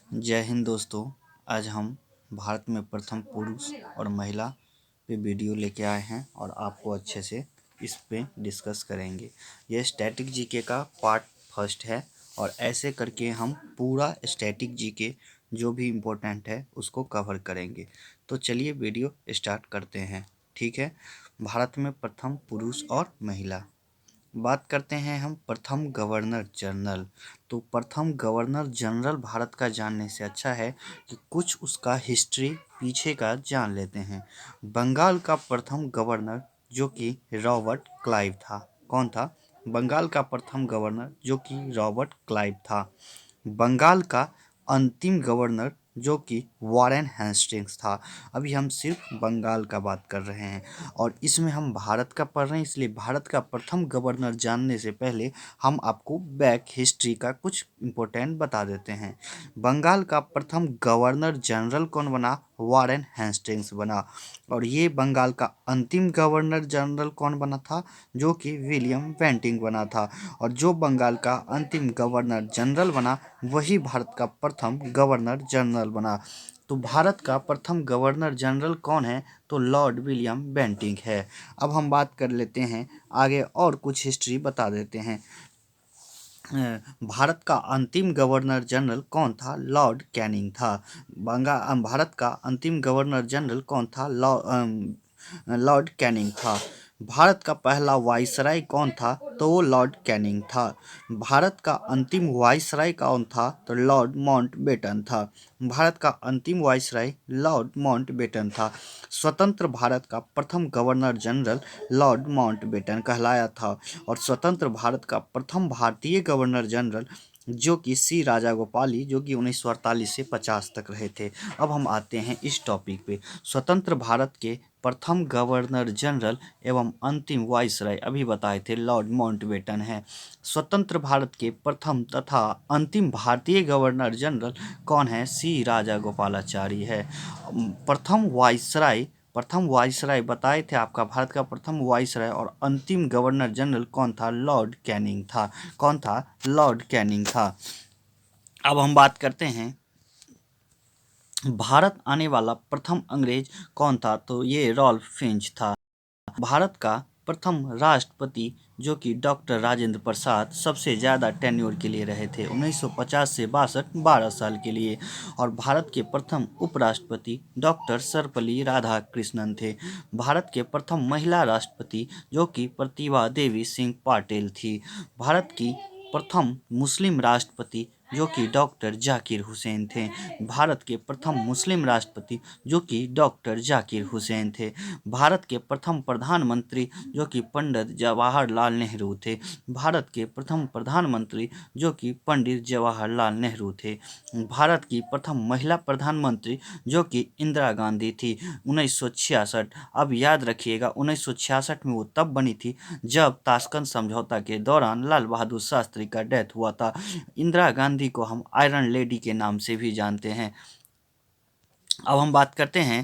जय हिंद दोस्तों। आज हम भारत में प्रथम पुरुष और महिला पे वीडियो लेके आए हैं और आपको अच्छे से इस पे डिस्कस करेंगे। यह स्टैटिक जीके का पार्ट फर्स्ट है और ऐसे करके हम पूरा स्टैटिक जीके जो भी इम्पोर्टेंट है उसको कवर करेंगे। तो चलिए वीडियो स्टार्ट करते हैं। ठीक है। भारत में प्रथम पुरुष और महिला। बात करते हैं हम प्रथम गवर्नर जनरल। तो प्रथम गवर्नर जनरल भारत का जानने से अच्छा है कि कुछ उसका हिस्ट्री पीछे का जान लेते हैं। बंगाल का प्रथम गवर्नर जो कि रॉबर्ट क्लाइव था। कौन था? बंगाल का प्रथम गवर्नर जो कि रॉबर्ट क्लाइव था। बंगाल का अंतिम गवर्नर जो कि वॉरेन हेस्टिंग्स था। अभी हम सिर्फ बंगाल का बात कर रहे हैं और इसमें हम भारत का पढ़ रहे हैं, इसलिए भारत का प्रथम गवर्नर जानने से पहले हम आपको बैक हिस्ट्री का कुछ इम्पोर्टेंट बता देते हैं। बंगाल का प्रथम गवर्नर जनरल कौन बना? वॉरेन हेस्टिंग्स बना। और ये बंगाल का अंतिम गवर्नर जनरल कौन बना था? जो कि विलियम बेंटिंक बना था। और जो बंगाल का अंतिम गवर्नर जनरल बना वही भारत का प्रथम गवर्नर जनरल बना। तो भारत का प्रथम गवर्नर जनरल कौन है? तो लॉर्ड विलियम बेंटिंक है। अब हम बात कर लेते हैं आगे और कुछ हिस्ट्री बता देते हैं। भारत का अंतिम गवर्नर जनरल कौन था? लॉर्ड कैनिंग था। भारत का अंतिम गवर्नर जनरल कौन था? लॉर्ड कैनिंग था। भारत का पहला वाइसराय कौन था? तो वो लॉर्ड कैनिंग था। भारत का अंतिम वाइसराय कौन था? तो लॉर्ड माउंटबेटन था। भारत का अंतिम वाइसराय लॉर्ड माउंटबेटन था। स्वतंत्र भारत का प्रथम गवर्नर जनरल लॉर्ड माउंटबेटन कहलाया था। और स्वतंत्र भारत का प्रथम भारतीय गवर्नर जनरल जो कि सी राजागोपाली, जो कि 1948 से 50 तक रहे थे। अब हम आते हैं इस टॉपिक पे। स्वतंत्र भारत के प्रथम गवर्नर जनरल एवं अंतिम वाइसराय अभी बताए थे लॉर्ड माउंटबेटन है। स्वतंत्र भारत के प्रथम तथा अंतिम भारतीय गवर्नर जनरल कौन है? सी राजागोपालाचारी है। प्रथम वाइसराय बताए थे आपका, भारत का प्रथम वाइसराय और अंतिम गवर्नर जनरल कौन था? लॉर्ड कैनिंग था। कौन था? लॉर्ड कैनिंग था। अब हम बात करते हैं भारत आने वाला प्रथम अंग्रेज कौन था? तो ये रॉल्फ फिंच था। भारत का प्रथम राष्ट्रपति जो कि डॉक्टर राजेंद्र प्रसाद सबसे ज़्यादा टेन्योर के लिए रहे थे, 1950 से 62, 12 साल के लिए। और भारत के प्रथम उपराष्ट्रपति डॉक्टर सर्वपल्ली राधाकृष्णन थे। भारत के प्रथम महिला राष्ट्रपति जो कि प्रतिभा देवी सिंह पाटिल थी। भारत की प्रथम मुस्लिम राष्ट्रपति जो कि डॉक्टर जाकिर हुसैन थे। भारत के प्रथम मुस्लिम राष्ट्रपति जो कि डॉक्टर जाकिर हुसैन थे। भारत के प्रथम प्रधानमंत्री जो कि पंडित जवाहरलाल नेहरू थे। भारत के प्रथम प्रधानमंत्री जो कि पंडित जवाहरलाल नेहरू थे। भारत की प्रथम महिला प्रधानमंत्री जो कि इंदिरा गांधी थी, 1966। अब याद रखिएगा 1966 में वो तब बनी थी जब ताशकंद समझौता के दौरान लाल बहादुर शास्त्री का डेथ हुआ था। इंदिरा गांधी को हम आयरन लेडी के नाम से भी जानते हैं। अब हम बात करते हैं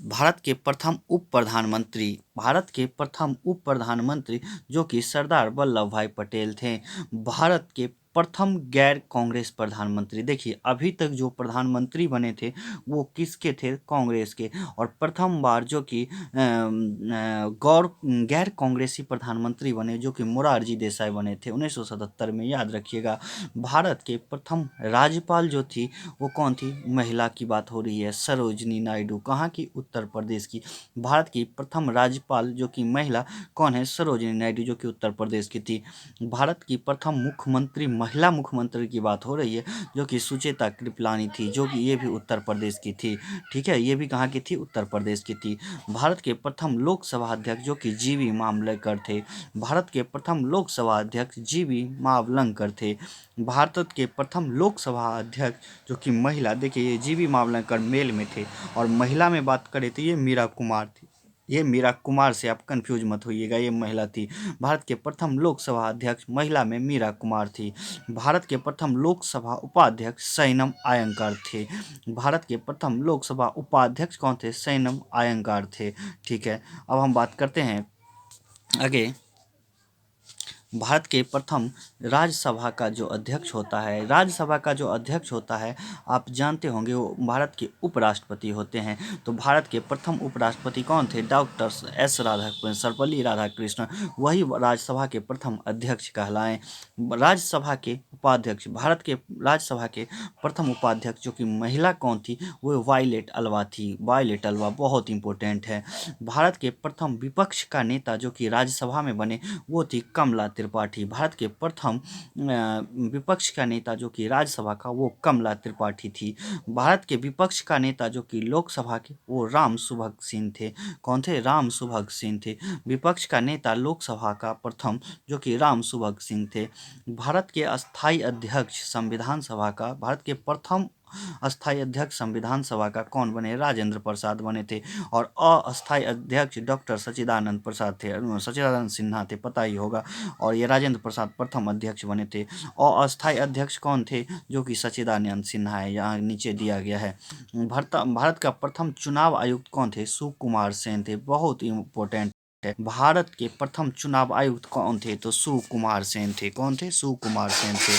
भारत के प्रथम उप प्रधानमंत्री। भारत के प्रथम उप प्रधानमंत्री जो कि सरदार वल्लभ भाई पटेल थे। भारत के प्रथम गैर कांग्रेस प्रधानमंत्री, देखिए अभी तक जो प्रधानमंत्री बने थे वो किसके थे? कांग्रेस के। और प्रथम बार जो कि गौर गैर कांग्रेसी प्रधानमंत्री बने जो कि मोरारजी देसाई बने थे 1977 में, याद रखिएगा। भारत के प्रथम राज्यपाल जो थी वो कौन थी? महिला की बात हो रही है, सरोजनी नायडू। कहाँ की? उत्तर प्रदेश की। भारत की प्रथम राज्यपाल जो कि महिला कौन है? सरोजनी नायडू, जो कि उत्तर प्रदेश की थी। भारत की प्रथम मुख्यमंत्री, महिला मुख्यमंत्री की बात हो रही है जो कि सुचेता कृपलानी थी, जो कि ये भी उत्तर प्रदेश की थी। ठीक है, ये भी कहाँ की थी? उत्तर प्रदेश की थी। भारत के प्रथम लोकसभा अध्यक्ष जो कि जीवी मावलंकर थे। भारत के प्रथम लोकसभा अध्यक्ष जीवी मावलंकर थे। भारत के प्रथम लोकसभा अध्यक्ष जो कि महिला, देखिए ये जीवी मावलंकर मेल में थे और महिला में बात करें तो ये मीरा कुमार थी। ये मीरा कुमार से आप कंफ्यूज मत होइएगा, ये महिला थी। भारत के प्रथम लोकसभा अध्यक्ष महिला में मीरा कुमार थी। भारत के प्रथम लोकसभा उपाध्यक्ष सैनम आयंगर थे। भारत के प्रथम लोकसभा उपाध्यक्ष कौन थे? सैनम आयंगर थे। ठीक है, अब हम बात करते हैं आगे भारत के प्रथम राज्यसभा का जो अध्यक्ष होता है, राज्यसभा का जो अध्यक्ष होता है, आप जानते होंगे वो भारत के उपराष्ट्रपति होते हैं। तो भारत के प्रथम उपराष्ट्रपति कौन थे? डॉक्टर एस राधाकृष्णन, सर्वपल्ली राधाकृष्णन, वही राज्यसभा के प्रथम अध्यक्ष कहलाए। राज्यसभा के उपाध्यक्ष, भारत के राज्यसभा के प्रथम उपाध्यक्ष जो कि महिला कौन थी? वो वायलेट अल्वा थी। वायलेट अल्वा बहुत इंपॉर्टेंट है। भारत के प्रथम विपक्ष का नेता जो कि राज्यसभा में बने वो थी कमला त्रिपाठी। भारत के प्रथम विपक्ष का नेता जो कि राज्यसभा का वो कमला त्रिपाठी थी। भारत के विपक्ष का नेता जो कि लोकसभा के वो राम सुभग सिंह थे। कौन थे? राम सुभग सिंह थे। विपक्ष का नेता लोकसभा का प्रथम जो कि राम सुभग सिंह थे। भारत के अस्थाई अध्यक्ष संविधान सभा का, भारत के प्रथम अस्थाई अध्यक्ष संविधान सभा का कौन बने? राजेंद्र प्रसाद बने थे। और अस्थाई अध्यक्ष डॉक्टर सच्चिदानंद प्रसाद थे, सच्चिदानंद सिन्हा थे, पता ही होगा। और ये राजेंद्र प्रसाद प्रथम अध्यक्ष बने थे। और अस्थाई अध्यक्ष कौन थे? जो कि सच्चिदानंद सिन्हा है, यहाँ नीचे दिया गया है। भारत का प्रथम चुनाव आयुक्त कौन थे? सुकुमार सेन थे, बहुत इंपॉर्टेंट है। भारत के प्रथम चुनाव आयुक्त कौन थे? तो सुकुमार सेन थे। कौन थे? सुकुमार सेन थे।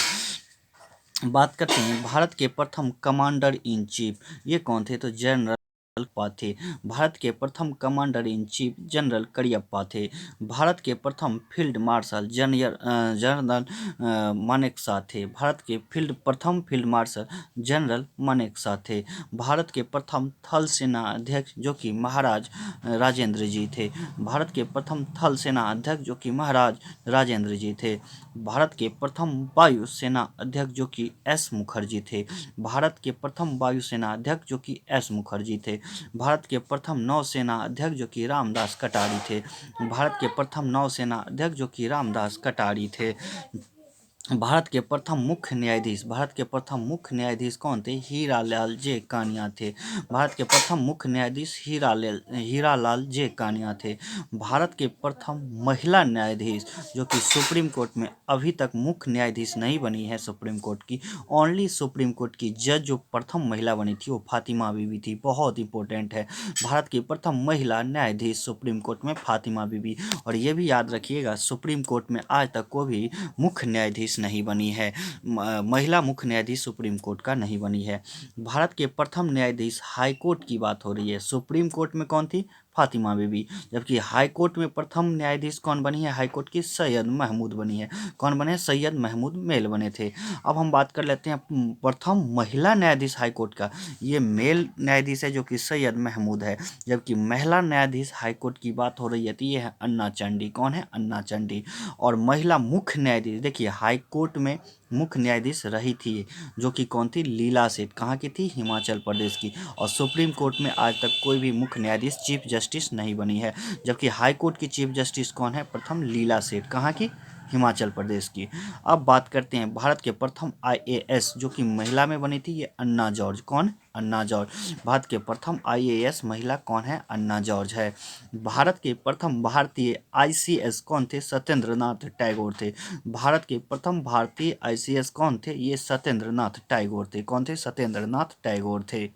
बात करते हैं भारत के प्रथम कमांडर इन चीफ, ये कौन थे? तो जनरल करियप्पा थे। भारत के प्रथम commander in chief general Cariappa थे। भारत के प्रथम फील्ड मार्शल जनरल मानेकशॉ थे। भारत के प्रथम फील्ड मार्शल जनरल मानेकशॉ थे। भारत के प्रथम थल सेना अध्यक्ष जो कि महाराज राजेंद्र जी थे। भारत के प्रथम थल सेना अध्यक्ष जो कि महाराज राजेंद्र जी थे। भारत के प्रथम वायु सेना अध्यक्ष जो कि एस मुखर्जी थे। भारत के प्रथम वायुसेना अध्यक्ष जो कि एस मुखर्जी थे। भारत के प्रथम नौसेना अध्यक्ष जो कि रामदास कटारी थे। भारत के प्रथम नौसेना अध्यक्ष जो कि रामदास कटारी थे। भारत के प्रथम मुख्य न्यायाधीश, भारत के प्रथम मुख्य न्यायाधीश कौन थे? हीरालाल जे कानिया थे। भारत के प्रथम मुख्य न्यायाधीश हीरालाल जे कानिया थे। भारत के प्रथम महिला न्यायाधीश जो कि सुप्रीम कोर्ट में अभी तक मुख्य न्यायाधीश नहीं बनी है सुप्रीम कोर्ट की, ओनली सुप्रीम कोर्ट की जज जो प्रथम महिला बनी थी वो फातिमा बीबी थी, बहुत इंपॉर्टेंट है। भारत की प्रथम महिला न्यायाधीश सुप्रीम कोर्ट में फातिमा बीबी। और ये भी याद रखिएगा सुप्रीम कोर्ट में आज तक कोई भी मुख्य न्यायाधीश नहीं बनी है, महिला मुख्य न्यायाधीश सुप्रीम कोर्ट का नहीं बनी है। भारत के प्रथम न्यायाधीश हाई कोर्ट की बात हो रही है, सुप्रीम कोर्ट में कौन थी? फातिमा बीबी। जबकि हाई कोर्ट में प्रथम न्यायाधीश कौन बनी है? हाई कोर्ट की सैयद महमूद बनी है। कौन बने? सैयद महमूद मेल बने थे। अब हम बात कर लेते हैं प्रथम महिला न्यायाधीश हाई कोर्ट का, ये मेल न्यायाधीश है जो कि सैयद महमूद है। जबकि महिला न्यायाधीश हाई कोर्ट की बात हो रही है तो ये है अन्ना चंडी। कौन है? अन्ना चंडी। और महिला मुख्य न्यायाधीश, देखिए हाई कोर्ट में मुख्य न्यायाधीश रही थी जो कि कौन थी? लीला सेठ। कहाँ की थी? हिमाचल प्रदेश की। और सुप्रीम कोर्ट में आज तक कोई भी मुख्य न्यायाधीश चीफ जस्टिस नहीं बनी है। जबकि हाई कोर्ट की चीफ जस्टिस कौन है? प्रथम लीला सेठ। कहाँ की? हिमाचल प्रदेश की। अब बात करते हैं भारत के प्रथम आईएएस जो कि महिला में बनी थी, ये अन्ना जॉर्ज। कौन? अन्ना जॉर्ज। भारत के प्रथम आईएएस महिला कौन है? अन्ना जॉर्ज है। भारत के प्रथम भारतीय आईसीएस कौन थे? सत्येंद्र नाथ टैगोर थे। भारत के प्रथम भारतीय आईसीएस कौन थे? ये सत्येंद्र नाथ टैगोर थे। कौन थे? सत्येंद्र नाथ टैगोर थे।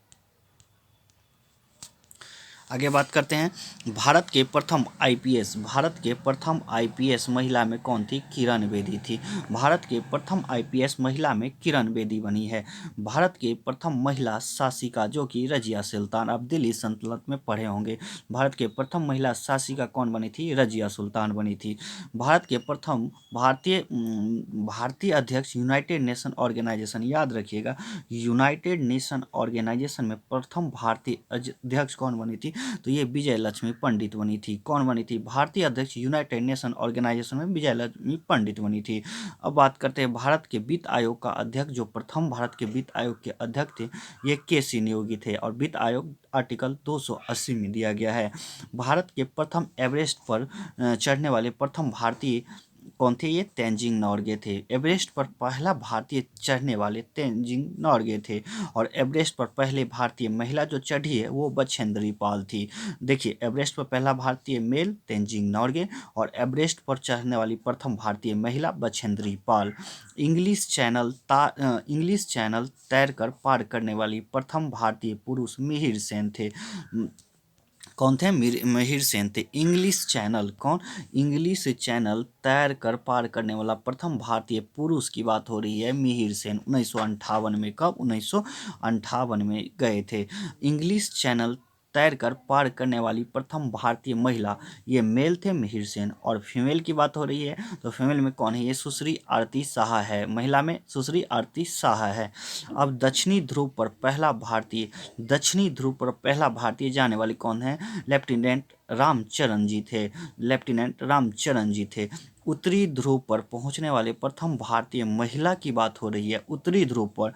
आगे बात करते हैं भारत के प्रथम आईपीएस, भारत के प्रथम आईपीएस महिला में कौन थी? किरण बेदी थी। भारत के प्रथम आईपीएस महिला में किरण बेदी बनी है। भारत के प्रथम महिला शासिका जो कि रजिया सुल्तान, आप दिल्ली सल्तनत में पढ़े होंगे। भारत के प्रथम महिला शासिका कौन बनी थी? रजिया सुल्तान बनी थी। भारत के प्रथम भारतीय अध्यक्ष यूनाइटेड नेशन ऑर्गेनाइजेशन, याद रखिएगा यूनाइटेड नेशन ऑर्गेनाइजेशन में प्रथम भारतीय अध्यक्ष कौन बनी थी? तो ये विजय लक्ष्मी पंडित बनी थी। कौन बनी थी? भारतीय अध्यक्ष यूनाइटेड नेशन ऑर्गेनाइजेशन में विजय लक्ष्मी पंडित बनी थी। अब बात करते हैं भारत के वित्त आयोग का अध्यक्ष, जो प्रथम भारत के वित्त आयोग के अध्यक्ष थे ये के.सी. नियोगी थे। और वित्त आयोग आर्टिकल 280 में दिया गया है। भारत के प्रथम एवरेस्ट पर चढ़ने वाले प्रथम भारतीय कौन थे? ये तेंजिंग नॉर्गे थे। एवरेस्ट पर पहला भारतीय चढ़ने वाले तेंजिंग नॉर्गे थे। और एवरेस्ट पर पहले भारतीय महिला जो चढ़ी है वो बछेंद्री पाल थी। देखिए एवरेस्ट पर पहला भारतीय मेल तेंजिंग नॉर्गे और एवरेस्ट पर चढ़ने वाली प्रथम भारतीय महिला बछेंद्री पाल। इंग्लिश चैनल तैरकर पार करने वाली प्रथम भारतीय पुरुष मिहिर सेन थे। कौन थे? मिहिर सेन थे। इंग्लिश चैनल, कौन? इंग्लिश चैनल तैर कर पार करने वाला प्रथम भारतीय पुरुष की बात हो रही है, मिहिर सेन। 1958 में, कब? 1958 में गए थे। इंग्लिश चैनल तैर कर पार करने वाली प्रथम भारतीय महिला, ये मेल थे मिहिर सेन। और फीमेल की बात हो रही है, तो फीमेल में कौन है? ये सुश्री आरती शाह है। महिला में सुश्री आरती शाह है। अब दक्षिणी ध्रुव पर पहला भारतीय जाने वाले कौन है? लेफ्टिनेंट रामचरण जी थे। लेफ्टिनेंट रामचरण जी थे। उत्तरी ध्रुव पर पहुंचने वाले प्रथम भारतीय महिला की बात हो रही है। उत्तरी ध्रुव पर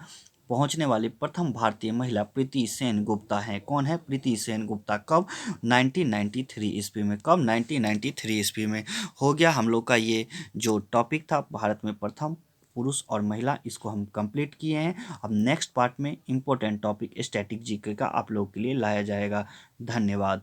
पहुंचने वाली प्रथम भारतीय महिला प्रीति सेन गुप्ता है। कौन है? प्रीति सेन गुप्ता। कब? 1993 ईस्वी में। कब? 1993 ईस्वी में। हो गया हम लोग का ये जो टॉपिक था भारत में प्रथम पुरुष और महिला, इसको हम कंप्लीट किए हैं। अब नेक्स्ट पार्ट में इम्पोर्टेंट टॉपिक स्टैटिक जीके का आप लोगों के लिए लाया जाएगा। धन्यवाद।